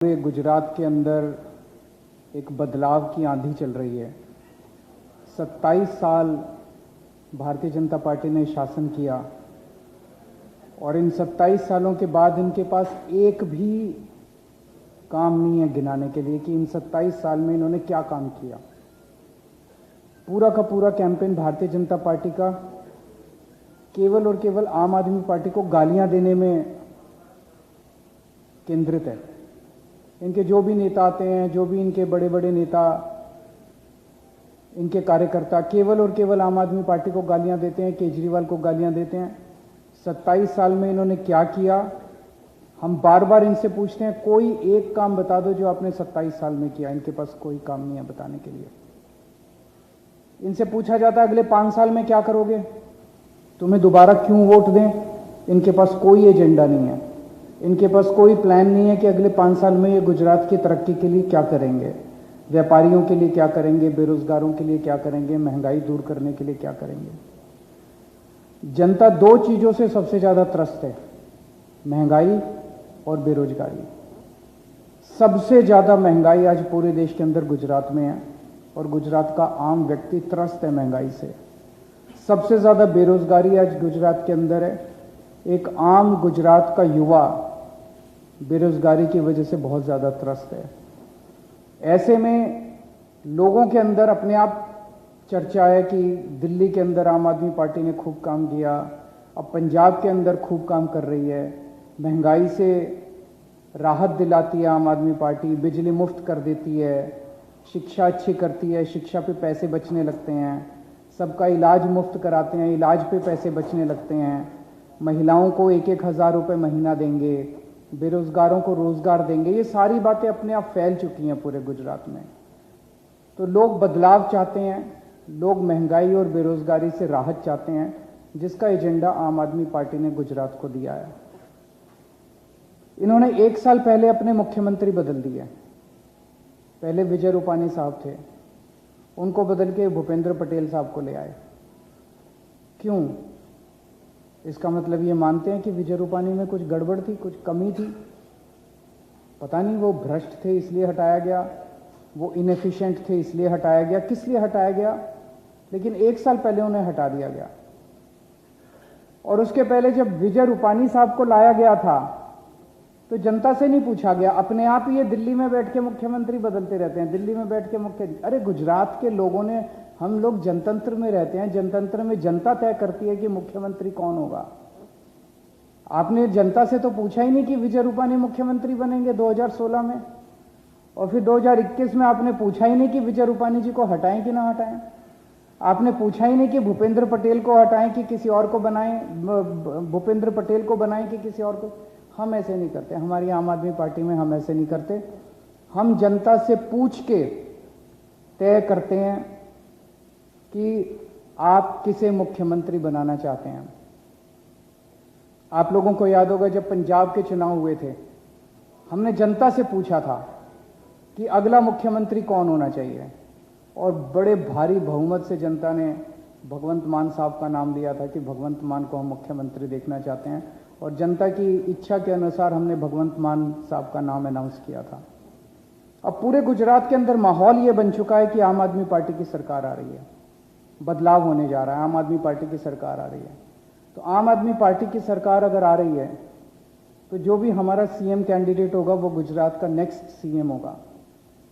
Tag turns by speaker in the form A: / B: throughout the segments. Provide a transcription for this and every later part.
A: पूरे गुजरात के अंदर एक बदलाव की आंधी चल रही है। 27 साल भारतीय जनता पार्टी ने शासन किया और इन 27 सालों के बाद इनके पास एक भी काम नहीं है गिनाने के लिए कि इन 27 साल में इन्होंने क्या काम किया। पूरा का पूरा कैंपेन भारतीय जनता पार्टी का केवल और केवल आम आदमी पार्टी को गालियां देने में केंद्रित है। इनके जो भी नेता आते हैं, जो भी इनके बड़े बड़े नेता, इनके कार्यकर्ता केवल और केवल आम आदमी पार्टी को गालियां देते हैं, केजरीवाल को गालियां देते हैं। 27 साल में इन्होंने क्या किया, हम बार बार इनसे पूछते हैं कोई एक काम बता दो जो आपने 27 साल में किया। इनके पास कोई काम नहीं है बताने के लिए। इनसे पूछा जाता है अगले 5 साल में क्या करोगे, तुम्हें दोबारा क्यों वोट दें। इनके पास कोई एजेंडा नहीं है, इनके पास कोई प्लान नहीं है कि अगले 5 साल में ये गुजरात की तरक्की के लिए क्या करेंगे, व्यापारियों के लिए क्या करेंगे, बेरोजगारों के लिए क्या करेंगे, महंगाई दूर करने के लिए क्या करेंगे। जनता दो चीजों से सबसे ज्यादा त्रस्त है, महंगाई और बेरोजगारी। सबसे ज्यादा महंगाई आज पूरे देश के अंदर गुजरात में है और गुजरात का आम व्यक्ति त्रस्त है महंगाई से। सबसे ज्यादा बेरोजगारी आज गुजरात के अंदर है। एक आम गुजरात का युवा बेरोजगारी की वजह से बहुत ज्यादा त्रस्त है। ऐसे में लोगों के अंदर अपने आप चर्चा है कि दिल्ली के अंदर आम आदमी पार्टी ने खूब काम किया, अब पंजाब के अंदर खूब काम कर रही है, महंगाई से राहत दिलाती है आम आदमी पार्टी, बिजली मुफ्त कर देती है, शिक्षा अच्छी करती है, शिक्षा पे पैसे बचने लगते हैं, सबका इलाज मुफ्त कराते हैं, इलाज पे पैसे बचने लगते हैं, महिलाओं को 1-1 हज़ार रुपये महीना देंगे, बेरोजगारों को रोजगार देंगे। ये सारी बातें अपने आप फैल चुकी हैं पूरे गुजरात में। तो लोग बदलाव चाहते हैं, लोग महंगाई और बेरोजगारी से राहत चाहते हैं, जिसका एजेंडा आम आदमी पार्टी ने गुजरात को दिया है। इन्होंने 1 साल पहले अपने मुख्यमंत्री बदल दिए। पहले विजय रूपानी साहब थे, उनको बदल के भूपेंद्र पटेल साहब को ले आए। क्यों? इसका मतलब ये मानते हैं कि विजय रूपानी में कुछ गड़बड़ थी, कुछ कमी थी, पता नहीं, वो भ्रष्ट थे इसलिए हटाया गया, वो इनएफिशिएंट थे इसलिए हटाया गया, किस लिए हटाया गया, लेकिन 1 साल पहले उन्हें हटा दिया गया। और उसके पहले जब विजय रूपानी साहब को लाया गया था तो जनता से नहीं पूछा गया, अपने आप ही ये दिल्ली में बैठ के मुख्यमंत्री बदलते रहते हैं, दिल्ली में बैठ के अरे गुजरात के लोगों ने, हम लोग जनतंत्र में रहते हैं, जनतंत्र में जनता तय करती है कि मुख्यमंत्री कौन होगा। आपने जनता से तो पूछा ही नहीं कि विजय रूपानी मुख्यमंत्री बनेंगे 2016 में, और फिर 2021 में आपने पूछा ही नहीं कि विजय रूपानी जी को हटाएं कि ना हटाएं। आपने पूछा ही नहीं कि भूपेंद्र पटेल को हटाएं कि किसी और को बनाएं, भूपेंद्र पटेल को बनाएं कि किसी और को। हम ऐसे नहीं करते, हमारी आम आदमी पार्टी में हम ऐसे नहीं करते। हम जनता से पूछ के तय करते हैं कि आप किसे मुख्यमंत्री बनाना चाहते हैं। आप लोगों को याद होगा जब पंजाब के चुनाव हुए थे, हमने जनता से पूछा था कि अगला मुख्यमंत्री कौन होना चाहिए, और बड़े भारी बहुमत से जनता ने भगवंत मान साहब का नाम लिया था कि भगवंत मान को हम मुख्यमंत्री देखना चाहते हैं, और जनता की इच्छा के अनुसार हमने भगवंत मान साहब का नाम अनाउंस किया था। अब पूरे गुजरात के अंदर माहौल ये बन चुका है कि आम आदमी पार्टी की सरकार आ रही है, बदलाव होने जा रहा है, आम आदमी पार्टी की सरकार आ रही है। तो आम आदमी पार्टी की सरकार अगर आ रही है तो जो भी हमारा सीएम कैंडिडेट होगा वो गुजरात का नेक्स्ट सीएम होगा।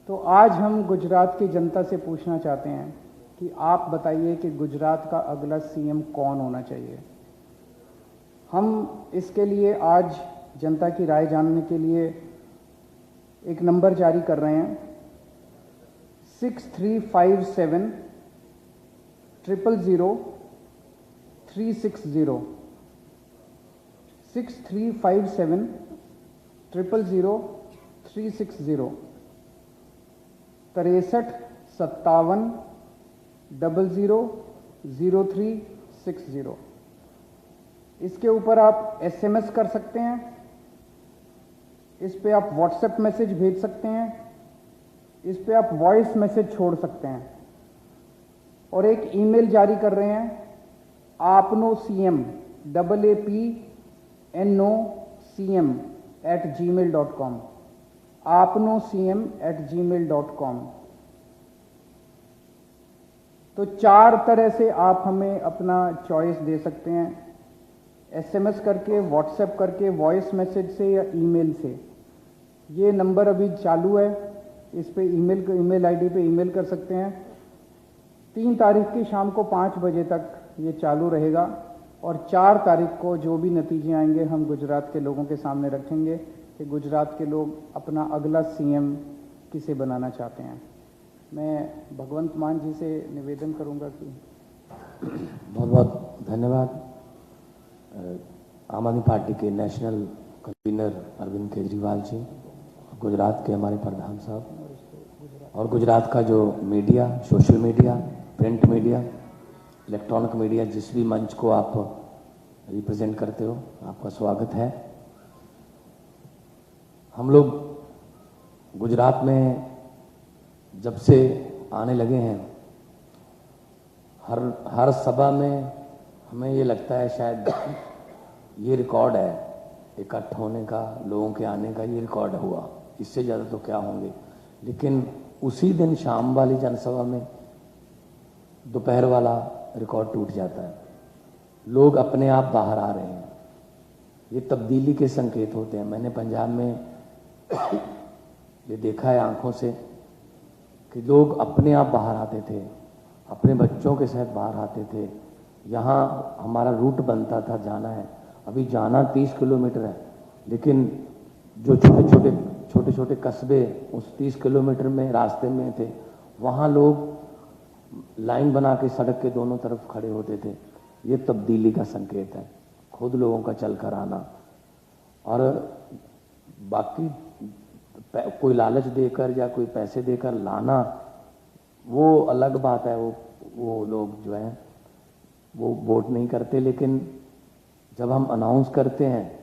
A: तो आज हम गुजरात की जनता से पूछना चाहते हैं कि आप बताइए कि गुजरात का अगला सीएम कौन होना चाहिए। हम इसके लिए आज जनता की राय जानने के लिए एक नंबर जारी कर रहे हैं, 6357 000 360, 6357 000 360, 63 57 00 0360। इसके ऊपर आप एसएमएस कर सकते हैं, इस पे आप व्हाट्सएप मैसेज भेज सकते हैं, इस पे आप वॉइस मैसेज छोड़ सकते हैं, और एक ईमेल जारी कर रहे हैं आपनोसीएम AAPNOCM @gmail.com। apnocm@gmail.com। तो 4 तरह से आप हमें अपना चॉइस दे सकते हैं, SMS करके, व्हाट्सएप करके, वॉइस मैसेज से या ईमेल से। ये नंबर अभी चालू है, इस पे ईमेल आईडी पे ईमेल कर सकते हैं। 3 तारीख की शाम को 5 बजे तक ये चालू रहेगा और 4 तारीख को जो भी नतीजे आएंगे हम गुजरात के लोगों के सामने रखेंगे कि गुजरात के लोग अपना अगला CM किसे बनाना चाहते हैं। मैं भगवंत मान जी से निवेदन करूंगा कि
B: बहुत बहुत धन्यवाद। आम आदमी पार्टी के नेशनल कन्वीनर अरविंद केजरीवाल जी, गुजरात के हमारे प्रधान साहब और गुजरात का जो media, social media, print media, electronic media, जिस भी मंच को आप रिप्रेजेंट करते हो, आपका स्वागत है। हम लोग गुजरात में जब से आने लगे हैं, हर सभा में हमें ये लगता है शायद ये रिकॉर्ड है इकट्ठा होने का, लोगों के आने का, ये रिकॉर्ड हुआ, इससे ज़्यादा तो क्या होंगे। लेकिन उसी दिन शाम वाली जनसभा में दोपहर वाला रिकॉर्ड टूट जाता है। लोग अपने आप बाहर आ रहे हैं, ये तब्दीली के संकेत होते हैं। मैंने पंजाब में ये देखा है आंखों से कि लोग अपने आप बाहर आते थे, अपने बच्चों के साथ बाहर आते थे। यहाँ हमारा रूट बनता था, जाना है, अभी जाना 30 किलोमीटर है, लेकिन जो छोटे छोटे कस्बे उस 30 किलोमीटर में रास्ते में थे, वहाँ लोग लाइन बना के सड़क के दोनों तरफ खड़े होते थे। ये तब्दीली का संकेत है, खुद लोगों का चल कर आना। और बाकी कोई लालच देकर या कोई पैसे देकर लाना, वो अलग बात है। वो लोग जो हैं वो वोट नहीं करते, लेकिन जब हम अनाउंस करते हैं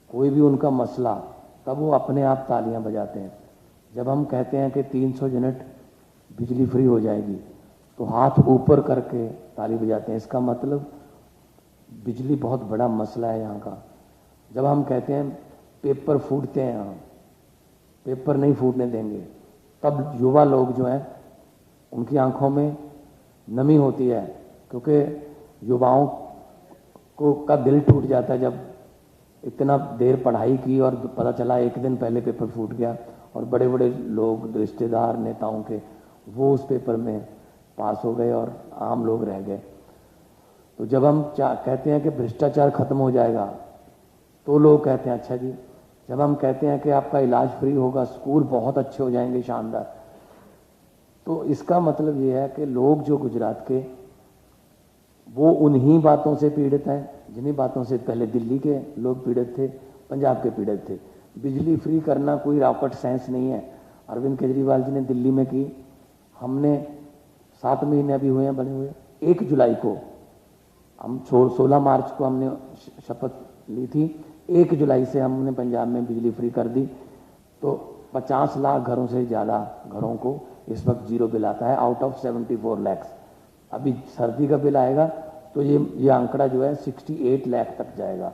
B: कोई भी उनका मसला, तब वो अपने आप तालियां बजाते हैं। जब हम कहते हैं कि 300 यूनिट बिजली फ्री हो जाएगी, तो हाथ ऊपर करके ताली बजाते हैं। इसका मतलब बिजली बहुत बड़ा मसला है यहाँ का। जब हम कहते हैं पेपर फूटते हैं यहाँ, पेपर नहीं फूटने देंगे, तब युवा लोग जो हैं उनकी आंखों में नमी होती है, क्योंकि युवाओं को का दिल टूट जाता है जब इतना देर पढ़ाई की और पता चला एक दिन पहले पेपर फूट गया और बड़े बड़े लोग, रिश्तेदार, नेताओं के, वो उस पेपर में पास हो गए और आम लोग रह गए। तो जब हम कहते हैं कि भ्रष्टाचार खत्म हो जाएगा, तो लोग कहते हैं अच्छा जी। जब हम कहते हैं कि आपका इलाज फ्री होगा, स्कूल बहुत अच्छे हो जाएंगे, शानदार, तो इसका मतलब ये है कि लोग जो गुजरात के, वो उन्हीं बातों से पीड़ित हैं जिन्हीं बातों से पहले दिल्ली के लोग पीड़ित थे, पंजाब के पीड़ित थे। बिजली फ्री करना कोई रॉकेट साइंस नहीं है। अरविंद केजरीवाल जी ने दिल्ली में की, हमने 7 महीने अभी हुए हैं बने हुए। 1 जुलाई को हम 16 मार्च को हमने शपथ ली थी, 1 जुलाई से हमने पंजाब में बिजली फ्री कर दी। तो 50 लाख घरों से ज़्यादा घरों को इस वक्त जीरो बिल आता है, आउट ऑफ 74 लैक्स। अभी सर्दी का बिल आएगा तो ये आंकड़ा जो है 68 लाख तक जाएगा।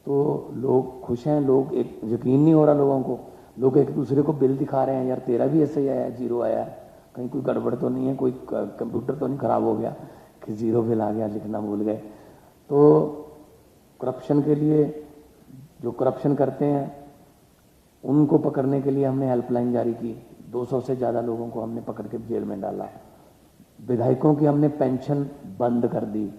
B: तो लोग खुश हैं, लोग एक यकीन नहीं हो रहा लोगों को, लोग एक दूसरे को बिल दिखा रहे हैं, यार तेरा भी ऐसे ही आया, जीरो आया, कहीं कोई गड़बड़ तो नहीं है, कोई कंप्यूटर तो नहीं खराब हो गया कि जीरो बिल आ गया, लिखना भूल गए। तो करप्शन के लिए, जो करप्शन करते हैं उनको पकड़ने के लिए हमने हेल्पलाइन जारी की, 200 से ज़्यादा लोगों को हमने पकड़ के जेल में डाला। विधायकों की हमने पेंशन बंद कर दी,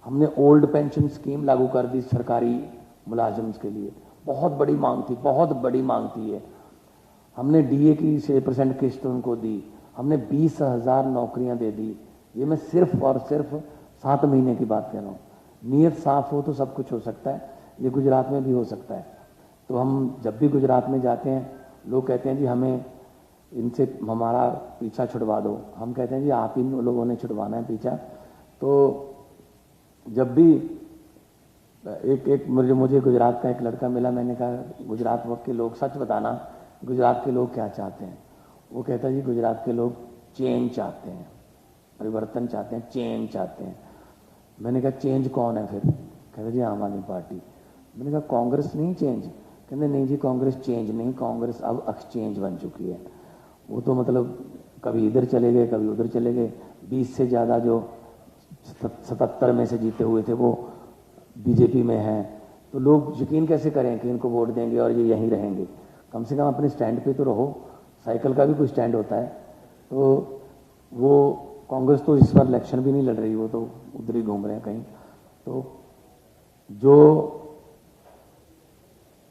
B: हमने ओल्ड पेंशन स्कीम लागू कर दी सरकारी मुलाजिम के लिए। बहुत बड़ी मांग थी, बहुत बड़ी मांग थी ये। हमने DA की 6% किस्त उनको दी, हमने 20,000 नौकरियां दे दी। ये मैं सिर्फ और सिर्फ 7 महीने की बात कर रहा हूँ। नीयत साफ हो तो सब कुछ हो सकता है, ये गुजरात में भी हो सकता है। तो हम जब भी गुजरात में जाते हैं, लोग कहते हैं जी हमें इनसे हमारा पीछा छुड़वा दो। हम कहते हैं जी आप इन लोगों ने छुड़वाना है पीछा। तो जब भी मुझे गुजरात का एक लड़का मिला, मैंने कहा गुजरात के लोग, सच बताना गुजरात के लोग क्या चाहते हैं? वो कहता है जी गुजरात के लोग चेंज चाहते हैं, परिवर्तन चाहते हैं, चेंज चाहते हैं। मैंने कहा चेंज कौन है फिर? कहता जी आम आदमी पार्टी। मैंने कहा कांग्रेस नहीं चेंज, कहते नहीं जी कांग्रेस चेंज नहीं, कांग्रेस अब एक्सचेंज बन चुकी है। वो तो मतलब कभी इधर चले गए कभी उधर चले गए। 20 से ज़्यादा जो 77 में से जीते हुए थे वो बीजेपी में हैं, तो लोग यकीन कैसे करें कि इनको वोट देंगे और ये यहीं रहेंगे। कम से कम अपने स्टैंड पे तो रहो, साइकिल का भी कोई स्टैंड होता है। तो वो कांग्रेस तो इस बार इलेक्शन भी नहीं लड़ रही, वो तो उधर ही घूम रहे हैं कहीं। तो जो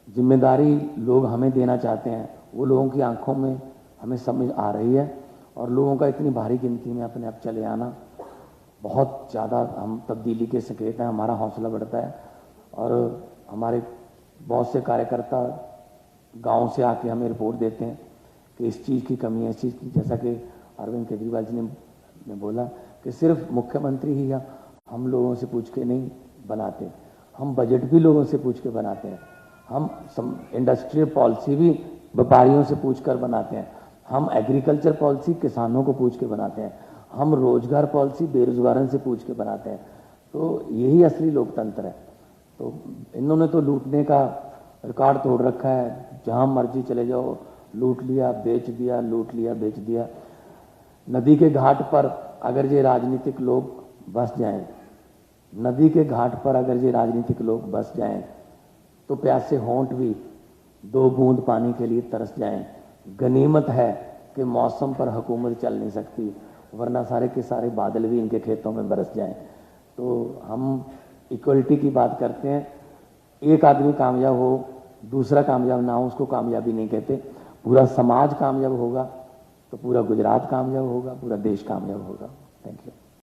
B: जिम्मेदारी लोग हमें देना चाहते हैं वो लोगों की आंखों में हमें समझ आ रही है, और लोगों का इतनी भारी गिनती में अपने आप चले आना बहुत ज़्यादा हम तब्दीली के संकेत हैं। हमारा हौसला बढ़ता है, और हमारे बहुत से कार्यकर्ता गांव से आके हमें रिपोर्ट देते हैं कि इस चीज़ की कमी है, इस चीज़ की, जैसा कि अरविंद केजरीवाल जी ने बोला कि सिर्फ मुख्यमंत्री ही या हम लोगों से पूछ के नहीं बनाते, हम बजट भी लोगों से पूछ के बनाते हैं, हम इंडस्ट्रियल पॉलिसी भी व्यापारियों से पूछ कर बनाते हैं, हम एग्रीकल्चर पॉलिसी किसानों को पूछ के बनाते हैं, हम रोजगार पॉलिसी बेरोजगारों से पूछ के बनाते हैं। तो यही असली लोकतंत्र है। तो इन्होंने तो लूटने का रिकॉर्ड तोड़ रखा है, जहां मर्जी चले जाओ, लूट लिया बेच दिया, लूट लिया बेच दिया। नदी के घाट पर अगर ये राजनीतिक लोग बस जाएं, नदी के घाट पर अगर ये राजनीतिक लोग बस जाएं, तो प्यासे होंठ भी 2 बूंद पानी के लिए तरस जाएं। गनीमत है कि मौसम पर हुकूमत चल नहीं सकती, वरना सारे के सारे बादल भी इनके खेतों में बरस जाएं। तो हम इक्वलिटी की बात करते हैं, एक आदमी कामयाब हो दूसरा कामयाब ना हो उसको कामयाबी नहीं कहते। पूरा समाज कामयाब होगा तो पूरा गुजरात कामयाब होगा, पूरा देश कामयाब होगा। Thank you.